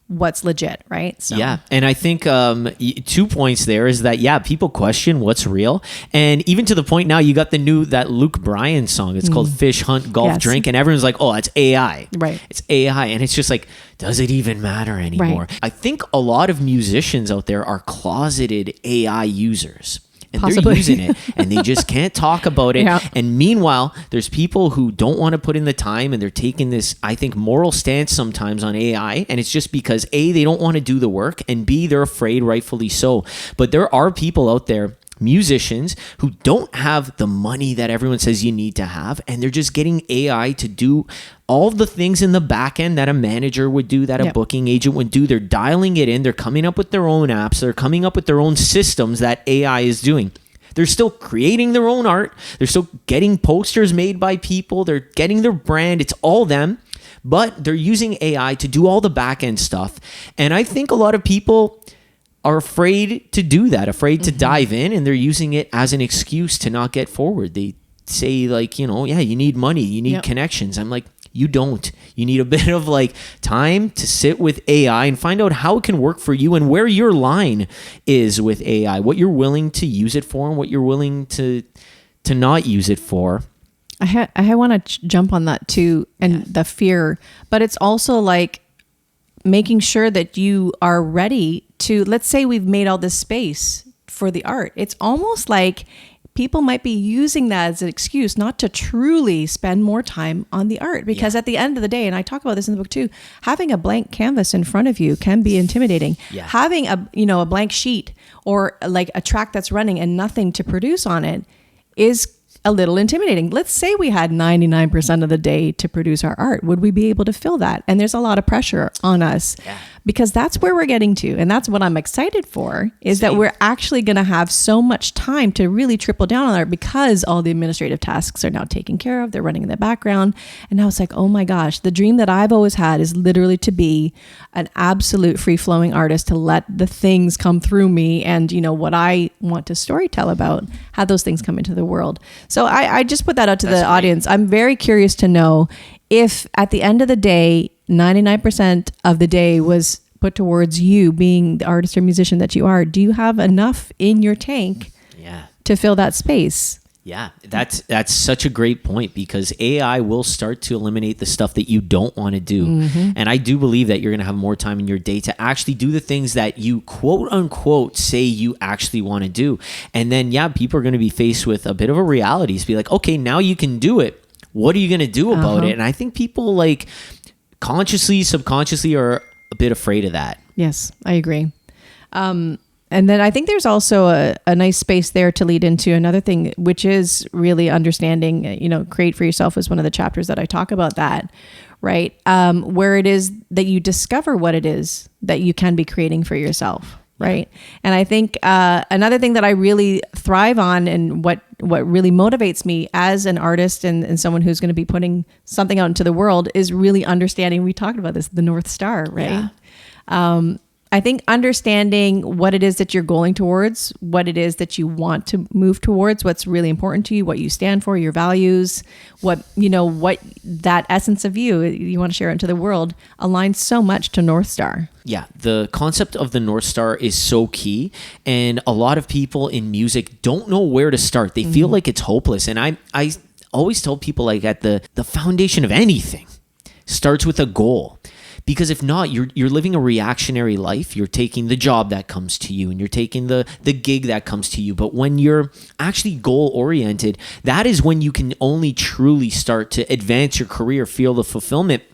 what's legit, right? So. Yeah. And I think 2 points there is that, people question what's real. And even to the point now, you got that Luke Bryan song. It's called Fish, Hunt, Golf, Drink. And everyone's like, oh, that's AI. Right. It's AI. And it's just like, does it even matter anymore? Right. I think a lot of musicians out there are closeted AI users. and Possibly. they're using it and they just can't talk about it. Yeah. And meanwhile, there's people who don't want to put in the time and they're taking this, I think, moral stance sometimes on AI. And it's just because A, they don't want to do the work, and B, they're afraid, rightfully so. But there are people out there, musicians, who don't have the money that everyone says you need to have, and they're just getting AI to do all the things in the back end that a manager would do, that a booking agent would do. They're dialing it in. They're coming up with their own apps. They're coming up with their own systems that AI is doing. They're still creating their own art. They're still getting posters made by people. They're getting their brand. It's all them. But they're using AI to do all the back end stuff. And I think a lot of people are afraid to do that, afraid to dive in, and they're using it as an excuse to not get forward. They say, like, you need money, you need connections. I'm like, you don't. You need a bit of like time to sit with AI and find out how it can work for you and where your line is with AI, what you're willing to use it for and what you're willing to not use it for. I want to jump on that too, and the fear, but it's also like making sure that you are ready to, let's say we've made all this space for the art. It's almost like people might be using that as an excuse not to truly spend more time on the art, because at the end of the day, and I talk about this in the book too, having a blank canvas in front of you can be intimidating. Having a blank sheet or like a track that's running and nothing to produce on it is a little intimidating. Let's say we had 99% of the day to produce our art. Would we be able to fill that? And there's a lot of pressure on us because that's where we're getting to. And that's what I'm excited for, is that we're actually going to have so much time to really triple down on art because all the administrative tasks are now taken care of. They're running in the background. And now it's like, oh my gosh, the dream that I've always had is literally to be an absolute free-flowing artist, to let the things come through me and, what I want to storytell about, have those things come into the world. So I just put that out to the audience. I'm very curious to know if at the end of the day, 99% of the day was put towards you being the artist or musician that you are. Do you have enough in your tank to fill that space? Yeah, that's such a great point, because AI will start to eliminate the stuff that you don't want to do. And I do believe that you're going to have more time in your day to actually do the things that you quote unquote say you actually want to do. And then, people are going to be faced with a bit of a reality. To be like, okay, now you can do it. What are you going to do about it? And I think people like consciously, subconsciously are a bit afraid of that. Yes, I agree. And then I think there's also a nice space there to lead into another thing, which is really understanding, create for yourself is one of the chapters that I talk about that, right? Where it is that you discover what it is that you can be creating for yourself, right? And I think another thing that I really thrive on, and what really motivates me as an artist and someone who's going to be putting something out into the world, is really understanding, we talked about this, the North Star, right? I think understanding what it is that you're going towards, what it is that you want to move towards, what's really important to you, what you stand for, your values, what that essence of you want to share into the world, aligns so much to North Star. Yeah, the concept of the North Star is so key. And a lot of people in music don't know where to start. They feel like it's hopeless. And I always tell people, like, at the foundation of anything starts with a goal. Because if not, you're living a reactionary life. You're taking the job that comes to you, and you're taking the gig that comes to you. But when you're actually goal-oriented, that is when you can only truly start to advance your career, feel the fulfillment.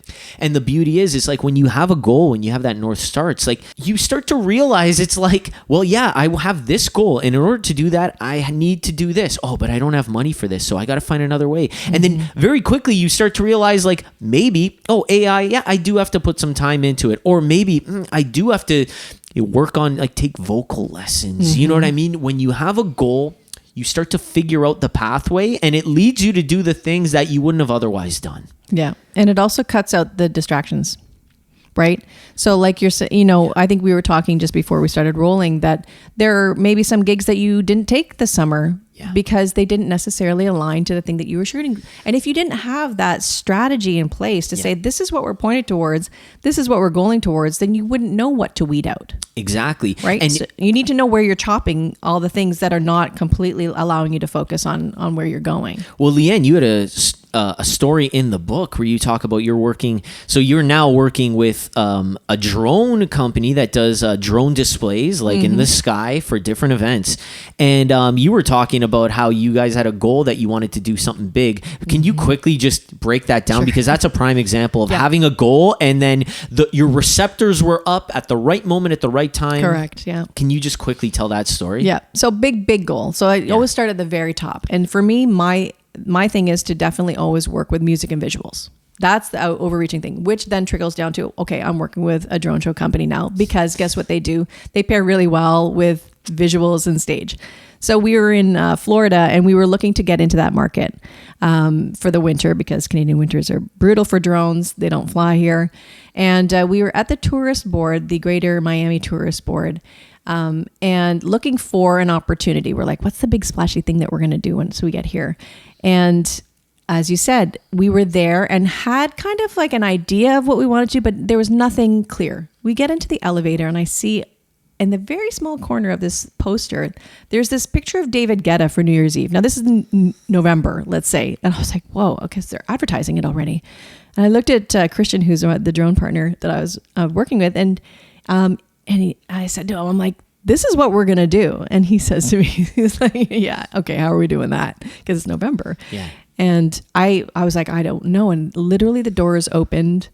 And the beauty is like when you have a goal, when you have that North Star, it's like you start to realize it's like, well, yeah, I have this goal. And in order to do that, I need to do this. Oh, but I don't have money for this. So I got to find another way. And then very quickly you start to realize, like, maybe, AI, I do have to put some time into it. Or maybe I do have to work on, like, take vocal lessons. You know what I mean? When you have a goal, you start to figure out the pathway, and it leads you to do the things that you wouldn't have otherwise done. Yeah. And it also cuts out the distractions, right? So like you're saying, I think we were talking just before we started rolling that there are maybe some gigs that you didn't take this summer because they didn't necessarily align to the thing that you were shooting. And if you didn't have that strategy in place to say, this is what we're pointed towards, this is what we're going towards, then you wouldn't know what to weed out. Exactly. Right. And so you need to know where you're chopping all the things that are not completely allowing you to focus on where you're going. Well, Lianne, you had a story in the book where you talk about you're now working with a drone company that does drone displays like in the sky for different events. And you were talking about how you guys had a goal that you wanted to do something big. Can you quickly just break that down? Sure. Because that's a prime example of having a goal and then your receptors were up at the right moment at the right time. Correct. Yeah. Can you just quickly tell that story? Yeah. So big goal. So I always start at the very top. And for me, my thing is to definitely always work with music and visuals. That's the overreaching thing, which then trickles down to, okay, I'm working with a drone show company now because guess what they do? They pair really well with visuals and stage. So we were in Florida and we were looking to get into that market for the winter because Canadian winters are brutal for drones. They don't fly here. And we were at the tourist board, the Greater Miami Tourist Board, and looking for an opportunity. We're like, what's the big splashy thing that we're going to do once we get here? And as you said, we were there and had kind of like an idea of what we wanted to, but there was nothing clear. We get into the elevator and I see in the very small corner of this poster, there's this picture of David Guetta for New Year's Eve. Now this is in November, let's say. And I was like, whoa, okay, so they're advertising it already. And I looked at Christian, who's the drone partner that I was working with. And I said to him, I'm like, this is what we're going to do. And he says to me, he's like, yeah, okay, how are we doing that? Because it's November. Yeah. And I was like, I don't know. And literally the doors opened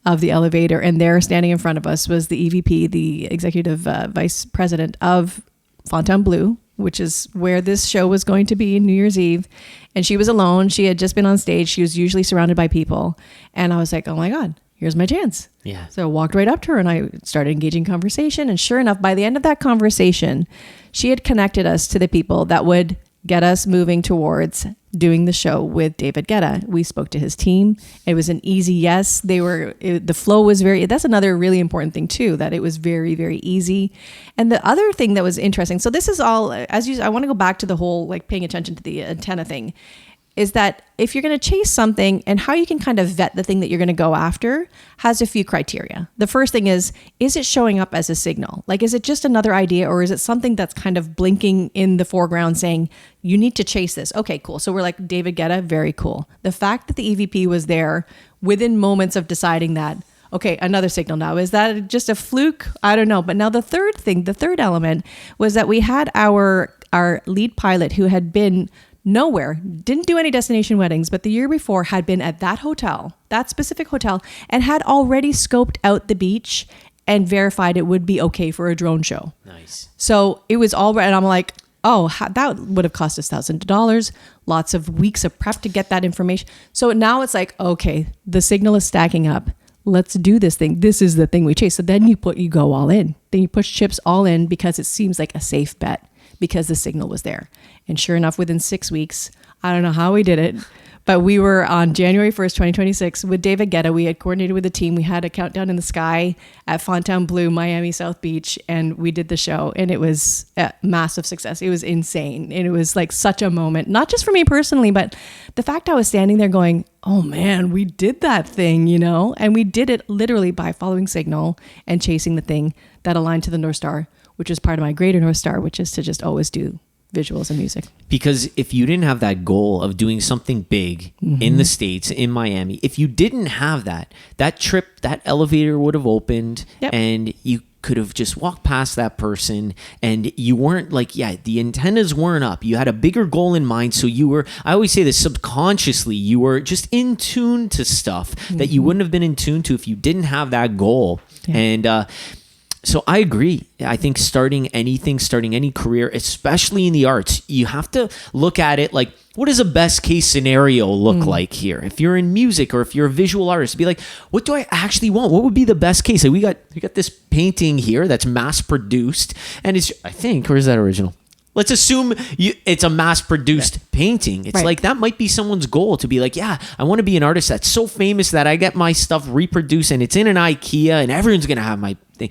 of the elevator and there standing in front of us was the EVP, the executive vice president of Fontainebleau, which is where this show was going to be New Year's Eve. And she was alone. She had just been on stage. She was usually surrounded by people. And I was like, oh my God, here's my chance. Yeah. So I walked right up to her and I started engaging conversation. And sure enough, by the end of that conversation, she had connected us to the people that would get us moving towards doing the show with David Guetta. We spoke to his team. It was an easy yes. The flow was that's another really important thing too, that it was very, very easy. And the other thing that was interesting, so this is all, I want to go back to the whole like paying attention to the antenna thing, is that if you're going to chase something and how you can kind of vet the thing that you're going to go after has a few criteria. The first thing is it showing up as a signal? Like, is it just another idea or is it something that's kind of blinking in the foreground saying, you need to chase this? Okay, cool. So we're like, David Guetta, very cool. The fact that the EVP was there within moments of deciding that, okay, another signal now. Is that just a fluke? I don't know. But now the third element was that we had our lead pilot who had been nowhere, didn't do any destination weddings, but the year before had been at that specific hotel, and had already scoped out the beach and verified it would be okay for a drone show. Nice. So it was all right. And I'm like, oh, that would have cost us $1,000, lots of weeks of prep to get that information. So now it's like, okay, the signal is stacking up. Let's do this thing. This is the thing we chase. So then you go all in. Then you push chips all in because it seems like a safe bet because the signal was there. And sure enough, within 6 weeks, I don't know how we did it, but we were on January 1st, 2026 with David Guetta. We had coordinated with the team. We had a countdown in the sky at Fontainebleau, Miami South Beach, and we did the show. And it was a massive success. It was insane. And it was like such a moment, not just for me personally, but the fact I was standing there going, oh man, we did that thing, and we did it literally by following signal and chasing the thing that aligned to the North Star, which is part of my greater North Star, which is to just always do visuals and music. Because if you didn't have that goal of doing something big in the States, in Miami, if you didn't have that trip, that elevator would have opened and you could have just walked past that person and you weren't like, the antennas weren't up. You had a bigger goal in mind. So you were, I always say this, subconsciously, you were just in tune to stuff that you wouldn't have been in tune to if you didn't have that goal. Yeah. And, so I agree. I think starting any career, especially in the arts, you have to look at it like, what does a best case scenario look like here? If you're in music or if you're a visual artist, be like, what do I actually want? What would be the best case? Like we got this painting here that's mass produced and it's, I think, or is that original? Let's assume it's a mass-produced painting. It's like that might be someone's goal to be like, I want to be an artist that's so famous that I get my stuff reproduced and it's in an IKEA and everyone's going to have my thing.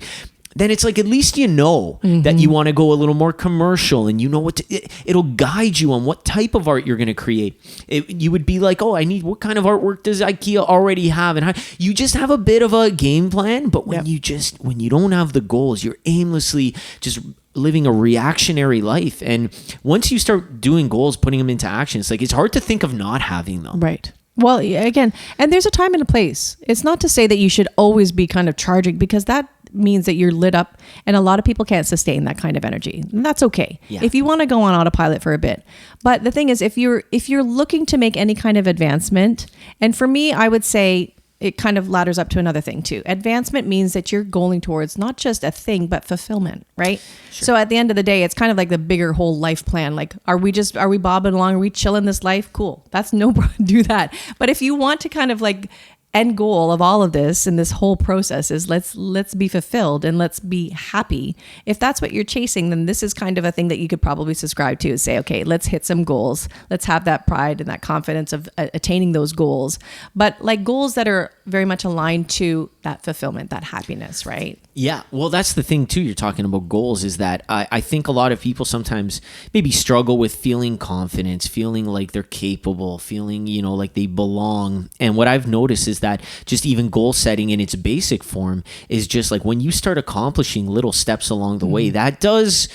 Then it's like, at least that you want to go a little more commercial and it'll guide you on what type of art you're going to create. You would be like, what kind of artwork does IKEA already have? And you just have a bit of a game plan. But when you don't have the goals, you're aimlessly just living a reactionary life. And once you start doing goals, putting them into action, it's like, it's hard to think of not having them. Right. Well, again, and there's a time and a place. It's not to say that you should always be kind of charging, because that means that you're lit up, and a lot of people can't sustain that kind of energy. And that's okay. Yeah. If you want to go on autopilot for a bit. But the thing is, if you're looking to make any kind of advancement, and for me, I would say it kind of ladders up to another thing too. Advancement means that you're going towards not just a thing, but fulfillment, right? Sure. So at the end of the day, it's kind of like the bigger whole life plan. Like, are we bobbing along? Are we chilling this life? Cool. That's no problem. Do that. But if you want to kind of like end goal of all of this and this whole process is let's be fulfilled and let's be happy. If that's what you're chasing, then this is kind of a thing that you could probably subscribe to, is say, okay, let's hit some goals. Let's have that pride and that confidence of attaining those goals. But like goals that are very much aligned to that fulfillment, that happiness, right? Yeah. Well, that's the thing too. You're talking about goals, is that I think a lot of people sometimes maybe struggle with feeling confidence, feeling like they're capable, feeling, like they belong. And what I've noticed is that just even goal setting in its basic form is just like when you start accomplishing little steps along the way, that does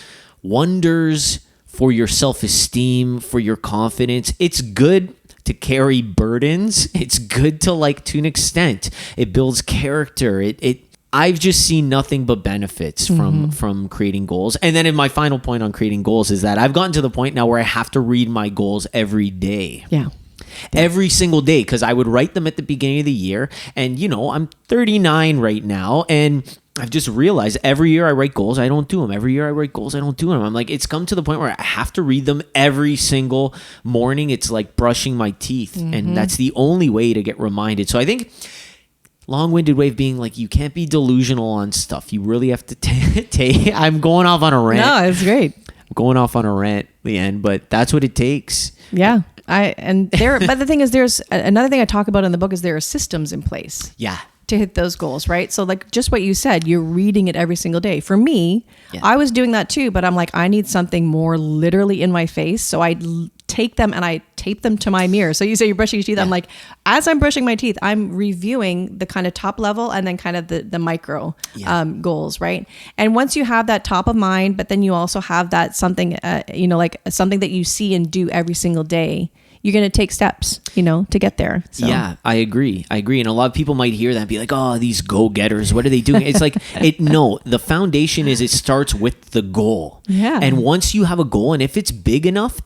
wonders for your self-esteem, for your confidence. It's good to carry burdens. It's good to an extent. It builds character. I've just seen nothing but benefits from creating goals. And then in my final point on creating goals is that I've gotten to the point now where I have to read my goals every day. Yeah. Every single day, because I would write them at the beginning of the year. And, I'm 39 right now, and I've just realized every year I write goals, I don't do them. Every year I write goals, I don't do them. I'm like, it's come to the point where I have to read them every single morning. It's like brushing my teeth. And that's the only way to get reminded. So I think long-winded way of being like, you can't be delusional on stuff. You really have to take. I'm going off on a rant. No, it's great. I'm going off on a rant, Lianne, but that's what it takes. Yeah. But the thing is, there's another thing I talk about in the book is there are systems in place. Yeah. To hit those goals, right? So like just what you said, you're reading it every single day. For me, I was doing that too, but I'm like, I need something more literally in my face. So I take them and I tape them to my mirror. So you say you're brushing your teeth. Yeah. I'm like, as I'm brushing my teeth, I'm reviewing the kind of top level and then kind of the micro goals, right? And once you have that top of mind, but then you also have that something, like something that you see and do every single day, you're going to take steps, to get there. So. Yeah, I agree. And a lot of people might hear that and be like, oh, these go-getters, what are they doing? It's like, the foundation is it starts with the goal. Yeah. And once you have a goal, and if it's big enough,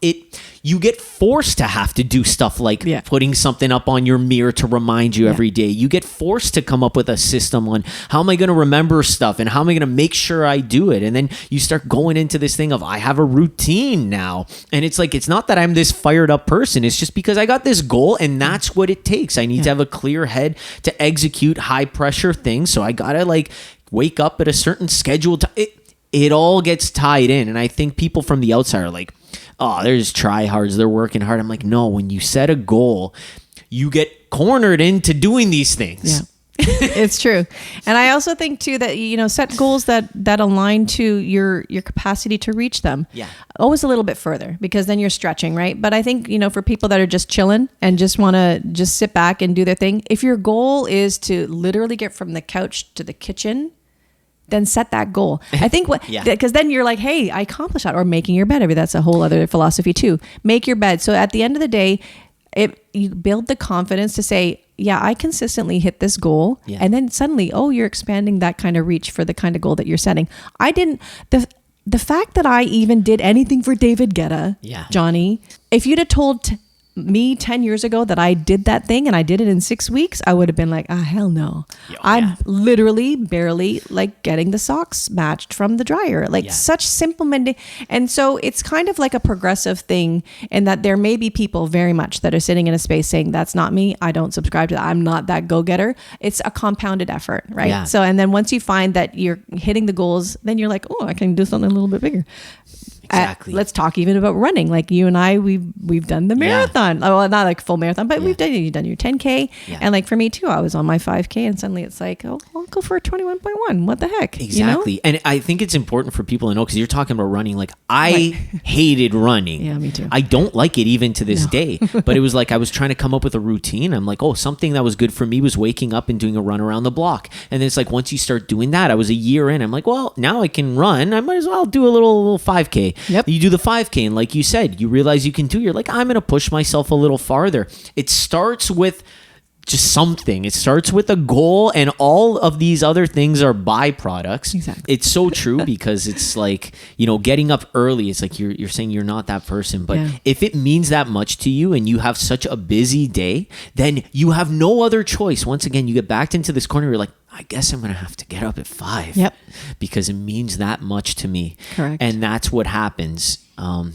you get forced to have to do stuff like putting something up on your mirror to remind you every day. You get forced to come up with a system on how am I going to remember stuff and how am I going to make sure I do it? And then you start going into this thing of I have a routine now. And it's like, it's not that I'm this fired up person. It's just because I got this goal and that's what it takes. I need to have a clear head to execute high pressure things. So I got to wake up at a certain schedule. It all gets tied in. And I think people from the outside are like, oh, they're just tryhards, they're working hard. I'm like, no, when you set a goal, you get cornered into doing these things. Yeah. It's true. And I also think too that, set goals that align to your capacity to reach them. Yeah. Always a little bit further, because then you're stretching, right? But I think, for people that are just chilling and just want to just sit back and do their thing, if your goal is to literally get from the couch to the kitchen, then set that goal. I think because then you're like, hey, I accomplished that. Or making your bed. That's a whole other philosophy too. Make your bed. So at the end of the day, you build the confidence to say, yeah, I consistently hit this goal. Yeah. And then suddenly, you're expanding that kind of reach for the kind of goal that you're setting. The fact that I even did anything for David Guetta, Johnny, if you'd have told me 10 years ago that I did that thing and I did it in 6 weeks, I would have been like, hell no. I'm literally barely getting the socks matched from the dryer. Such simple and so it's kind of like a progressive thing, in that there may be people very much that are sitting in a space saying, that's not me. I don't subscribe to that. I'm not that go-getter. It's a compounded effort, right? Yeah. So, and then once you find that you're hitting the goals, then you're like, I can do something a little bit bigger. Exactly. Let's talk even about running. Like you and I, we've done the marathon. Well, not like full marathon, but you've done your 10K. Yeah. And for me too, I was on my 5K and suddenly it's like, I'll go for a 21.1. What the heck? Exactly. And I think it's important for people to know, because you're talking about running. I hated running. Yeah, me too. I don't like it even to this day. But it was I was trying to come up with a routine. I'm like, something that was good for me was waking up and doing a run around the block. And then it's once you start doing that, I was a year in. I'm like, well, now I can run. I might as well do a little 5K. Yep. You do the 5K, and like you said, you realize you can do. You're like, I'm going to push myself a little farther. It starts with just something. It starts with a goal, and all of these other things are byproducts. Exactly. It's so true because it's like, getting up early. It's like you're saying you're not that person, but if it means that much to you and you have such a busy day, then you have no other choice. Once again, you get backed into this corner. You're like, I guess I'm going to have to get up at 5 because it means that much to me. Correct. And that's what happens.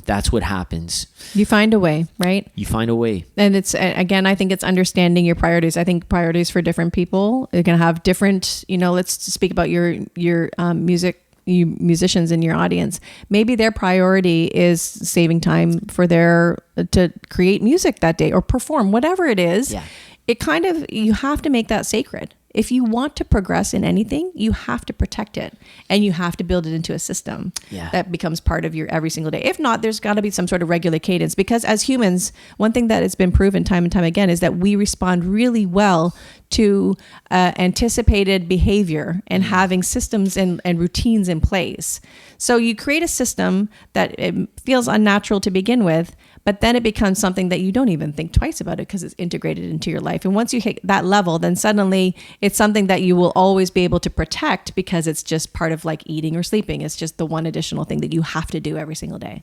That's what happens. You find a way, right? You find a way. And it's, again, I think it's understanding your priorities. I think priorities for different people are going to have different, let's speak about your you musicians in your audience. Maybe their priority is saving time for to create music that day or perform, whatever it is. Yeah. It you have to make that sacred. If you want to progress in anything, you have to protect it, and you have to build it into a system that becomes part of your every single day. If not, there's got to be some sort of regular cadence, because as humans, one thing that has been proven time and time again is that we respond really well to anticipated behavior and having systems and routines in place. So you create a system that it feels unnatural to begin with, but then it becomes something that you don't even think twice about it because it's integrated into your life. And once you hit that level, then suddenly it's something that you will always be able to protect because it's just part of like eating or sleeping. It's just the one additional thing that you have to do every single day.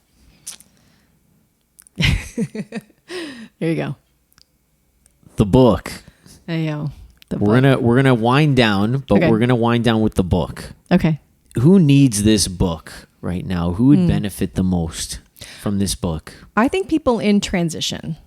There you go. The book. There you go. We're gonna wind down, but Okay. we're gonna wind down with the book. Okay. Who needs this book right now? Who would benefit the most from this book? I think people in transition,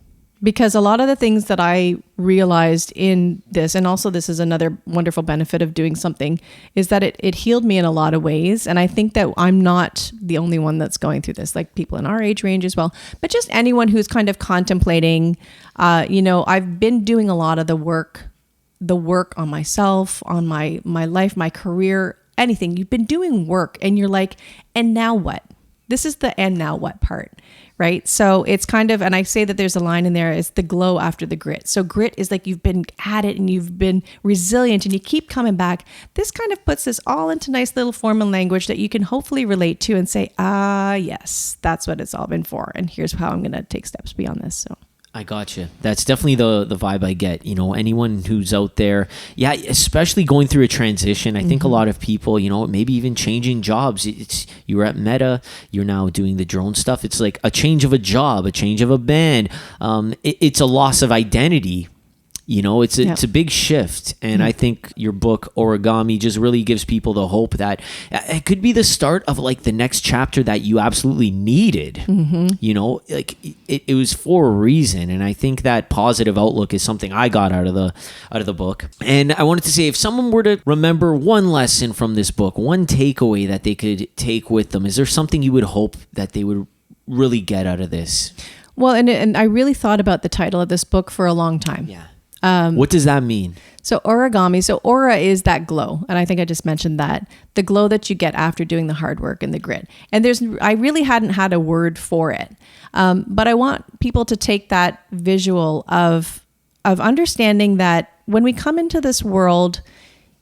because a lot of the things that I realized in this, and also this is another wonderful benefit of doing something, is that it healed me in a lot of ways. And I think that I'm not the only one that's going through this, like people in our age range as well, but just anyone who's kind of contemplating, I've been doing a lot of the work on myself, on my life, my career, anything. You've been doing work and you're like, and now what? This is the and now what part, right? So it's kind of, and I say that there's a line in there, is the glow after the grit. So grit is like you've been at it and you've been resilient and you keep coming back. This kind of puts this all into nice little form and language that you can hopefully relate to and say, yes, that's what it's all been for. And here's how I'm going to take steps beyond this. So I gotcha. That's definitely the vibe I get. Anyone who's out there, especially going through a transition. I think a lot of people, maybe even changing jobs. You were at Meta, you're now doing the drone stuff. It's like a change of a job, a change of a band. It's a loss of identity. It's a big shift. And I think your book, Auragami, just really gives people the hope that it could be the start of like the next chapter that you absolutely needed. Like it was for a reason. And I think that positive outlook is something I got out of the book. And I wanted to say, if someone were to remember one lesson from this book, one takeaway that they could take with them, is there something you would hope that they would really get out of this? well, and I really thought about the title of this book for a long time. Yeah. What does that mean? So Auragami, so aura is that glow. And I think I just mentioned that, the glow that you get after doing the hard work and the grit. And I really hadn't had a word for it. But I want people to take that visual of understanding that when we come into this world,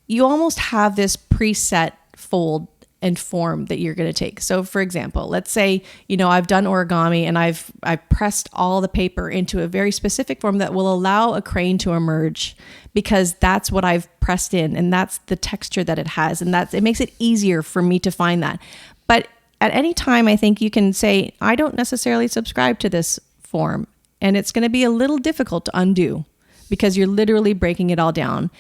you almost have this preset fold and form that you're going to take. So for example, let's say, I've done origami and I've pressed all the paper into a very specific form that will allow a crane to emerge, because that's what I've pressed in and that's the texture that it has. And it makes it easier for me to find that. But at any time, I think you can say, I don't necessarily subscribe to this form, and it's going to be a little difficult to undo because you're literally breaking it all down.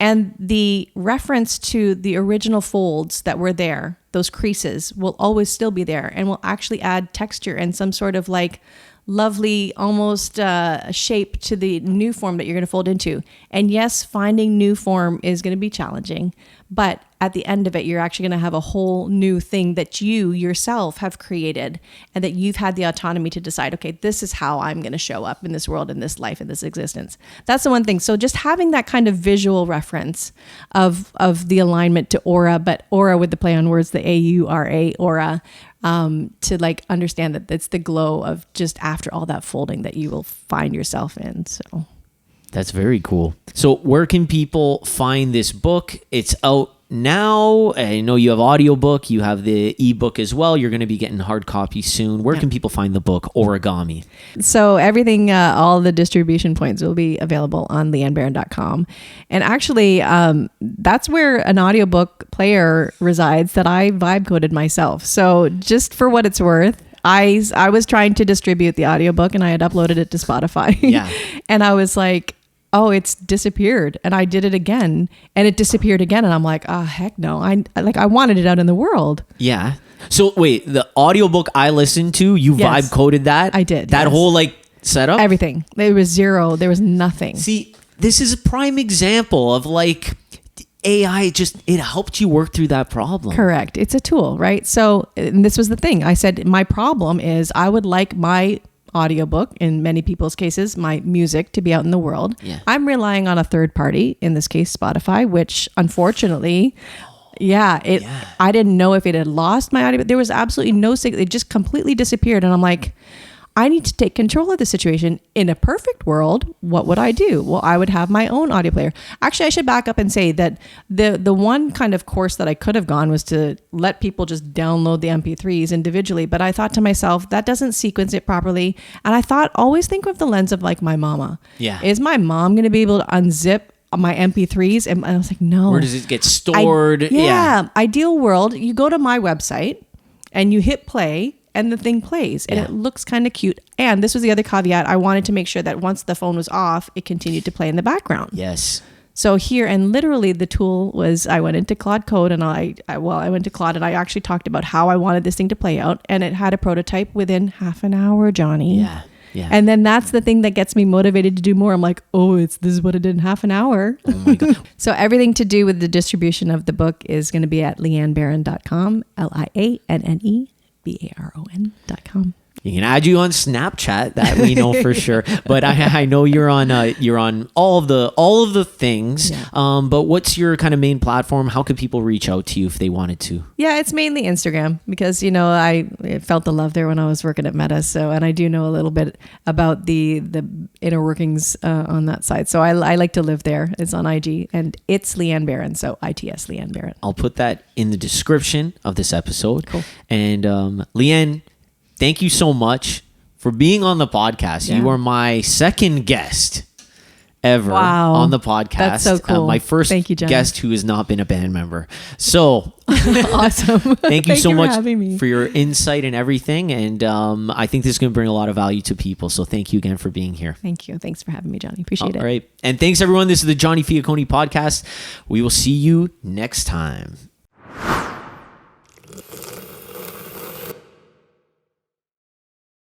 And the reference to the original folds that were there, those creases, will always still be there and will actually add texture and some sort of like lovely, almost shape to the new form that you're going to fold into. And yes, finding new form is going to be challenging, but at the end of it, you're actually going to have a whole new thing that you yourself have created, and that you've had the autonomy to decide, okay, this is how I'm going to show up in this world, in this life, in this existence. That's the one thing. So just having that kind of visual reference of the alignment to aura, but aura with the play on words, the A-U-R-A, aura, to like understand that it's the glow of just after all that folding that you will find yourself in. So that's very cool. So where can people find this book? It's out now I know you have audiobook, you have the ebook as well. You're going to be getting hard copy soon. Where can people find the book, Auragami? So everything, all the distribution points will be available on liannebaron.com. And actually, that's where an audiobook player resides that I vibe coded myself. So just for what it's worth, I was trying to distribute the audiobook and I had uploaded it to Spotify. Yeah. And I was like, oh, it's disappeared. And I did it again and it disappeared again. And I'm like, oh, heck no. I wanted it out in the world. Yeah. So wait, the audiobook I listened to, you Yes. vibe coded that? I did, That yes. whole like setup? Everything. There was zero. There was nothing. See, this is a prime example of like AI it helped you work through that problem. Correct. It's a tool, right? So, and this was the thing. I said, my problem is I would like my audiobook, in many people's cases, my music, to be out in the world. Yeah. I'm relying on a third party, in this case, Spotify, which unfortunately, I didn't know if it had lost my audio, but there was absolutely no signal. It just completely disappeared. And I'm like, I need to take control of the situation. In a perfect world, what would I do? Well, I would have my own audio player. Actually, I should back up and say that the one kind of course that I could have gone was to let people just download the MP3s individually. But I thought to myself, that doesn't sequence it properly. And I thought, always think of the lens of like my mama. Yeah. Is my mom going to be able to unzip my MP3s? And I was like, no. Where does it get stored? Ideal world, you go to my website and you hit play and the thing plays and it looks kind of cute. And this was the other caveat. I wanted to make sure that once the phone was off, it continued to play in the background. Yes. So here, and literally the tool was, I went into Claude Code and I went to Claude and I actually talked about how I wanted this thing to play out. And it had a prototype within half an hour, Johnny. Yeah. Yeah. And then that's the thing that gets me motivated to do more. I'm like, oh, this is what I did in half an hour. Oh my God. So everything to do with the distribution of the book is going to be at liannebaron.com, liannebaron.com. You can add you on Snapchat, that we know for sure. But I know you're on all of the things. Yeah. But what's your kind of main platform? How could people reach out to you if they wanted to? Yeah, it's mainly Instagram because, I felt the love there when I was working at Meta. So, and I do know a little bit about the inner workings on that side. So I like to live there. It's on IG and it's Lianne Baron. So ITS Lianne Baron. I'll put that in the description of this episode. Cool. And Lianne, thank you so much for being on the podcast. Yeah. You are my second guest ever on the podcast. That's so cool. My first Thank you, Johnny. guest who has not been a band member. So Awesome. thank you so for much having me. for your insight and everything. And I think this is going to bring a lot of value to people. So thank you again for being here. Thank you. Thanks for having me, Johnny. Appreciate it. All right. And thanks, everyone. This is the Johnny Fiacconi podcast. We will see you next time.